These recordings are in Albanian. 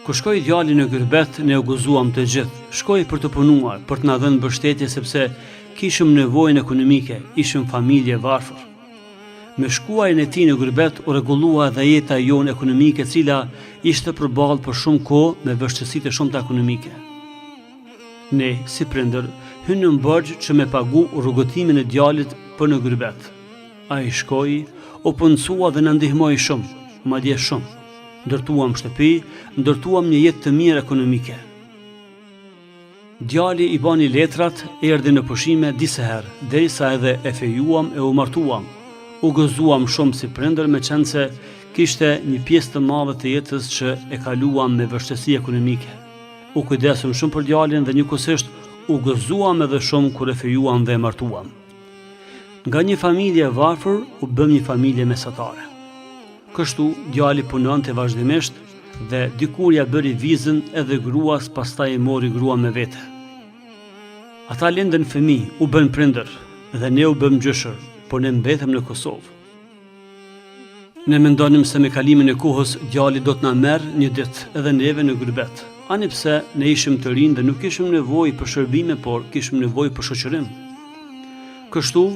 Kur shkoi djali në Gërbet, ne u gëzuam të gjithë. Shkoi për të punuar, për të na dhënë mbështetje sepse kishim nevojën ekonomike, ishim familje varfër. Me shkuarin e tij në Gërbet u rregullua edhe jeta jonë ekonomike, e cila ishte përballë për shumë kohë me vështirësitë e shumta ekonomike. Ne, si prindër, hynë në borxh që me pagu rrugëtimin e djalit për në Gërbet. Ai shkoi, u punësua dhe na ndihmoi shumë, madje shumë. Ndërtuam shtëpi, ndërtuam një jetë të mirë ekonomike. Djali i bani letrat, erdhi në pushime disa herë, derisa edhe e fejuam e u martuam. U gëzuam shumë si prindër, meqense kishte një pjesë të madhe të jetës që e kaluam me vështirësi ekonomike. U kujdesëm shumë për djalin dhe njëkohësisht u gëzuam edhe shumë kur e fejuam dhe e martuam. Nga një familje e varfër u bëm një familje mesatare. Kështu djali punonte vazhdimisht dhe dikur ja bëri vizën edhe gruas, pastaj e mori grua me vete. Ata lindën fëmijë, u bën prindër dhe ne u bëm gjyshër, por ne mbetëm në Kosovë. Ne mendonim se me kalimin e kohës djali do të na merr një ditë edhe neve në Gërbet. Ani pse ne ishim të rinj dhe nuk kishim nevojë për shërbime, por kishim nevojë për shoqërim. Kështu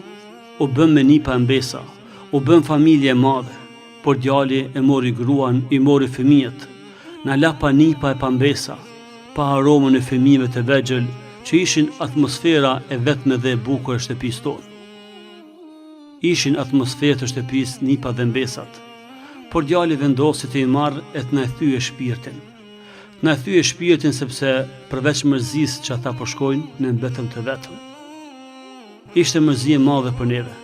u bëm me nipa e mbesa, u bëm familje e madhe. Por djali e mori gruan, i mori fëmijët, na la pa nipa e pa mbesa, pa aromën e fëmijëve të vegjël që ishin atmosfera e vetme dhe e bukur e shtëpisë tonë. Ishin atmosferë të shtëpisë nipa dhe mbesat, por djali vendosi të i marrë e të na thyje shpirtin. Të na thyje shpirtin sepse përveç mërzisë që ata po shkojnë, ne mbetëm të vetëm. Ishte mërzi e madhe për neve,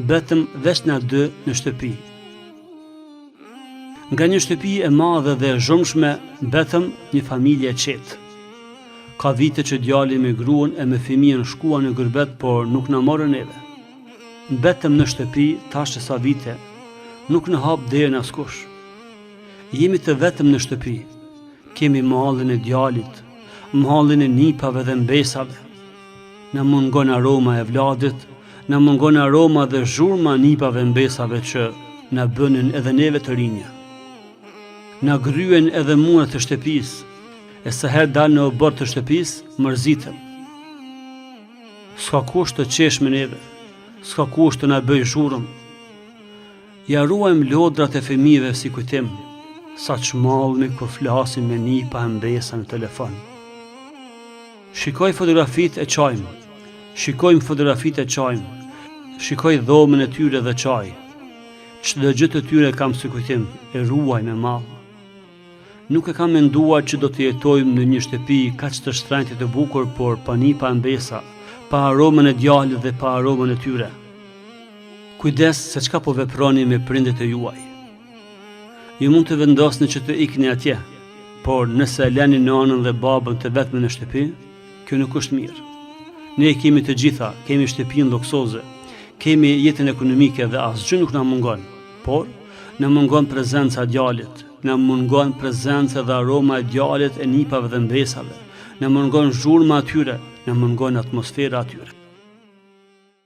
betëm veç na dy në shtëpi. Nga një shtëpi e madhe dhe e zhurmshme, betëm një familje e qetë. Ka vite që djali me gruan e me fëmijën shkuan në Gërbet, por nuk na morën neve. Betëm në shtëpi tash sa vite, nuk në hap derën askush. Jemi të vetëm në shtëpi. Kemi mahallin e djalit, mahallin e nipave dhe mbesave. Na mungon aroma e vladit, na mungon aroma dhe zhurma nipave e mbesave që na bënin edhe neve të rinja. Na gryen edhe muret të shtëpisë, e sa herë dal në obor të shtëpisë, mërzitëm. S'ka kush të qesh me neve, s'ka kush të na bëj zhurmë. Ja ruajmë lodrat e fëmijëve si kujtim, sa çmallmi kur flasim me nipa e mbesa në telefon. Shikoj fotografitë e çajmë, shikojmë fotografitë e çajmë, shikoj dhomën e tyre dhe çaj. Çdo gjë të tyre kam si kujtim, e ruaj me mall. Nuk e kam menduar që do të jetojmë në një shtëpi kaq të shtrenjtë të bukur, por pa nipa e mbesa, pa aromën e djalit dhe pa aromën e tyre. Kujdes se çka po veproni me prindët e juaj. Ju mund të vendosni që të ikni atje, por nëse e leni nënën dhe babën të vetëm në shtëpi, kjo nuk është mirë. Ne kemi të gjitha, kemi shtëpinë luksoze, kemi jetën ekonomike dhe asgjë nuk na mungon, por na mungon prezenca e djalit. Na mungon prezenca dhe aroma e djalit, e nipave dhe mbesave. Na mungon zhurma atyre, na mungon atmosfera atyre.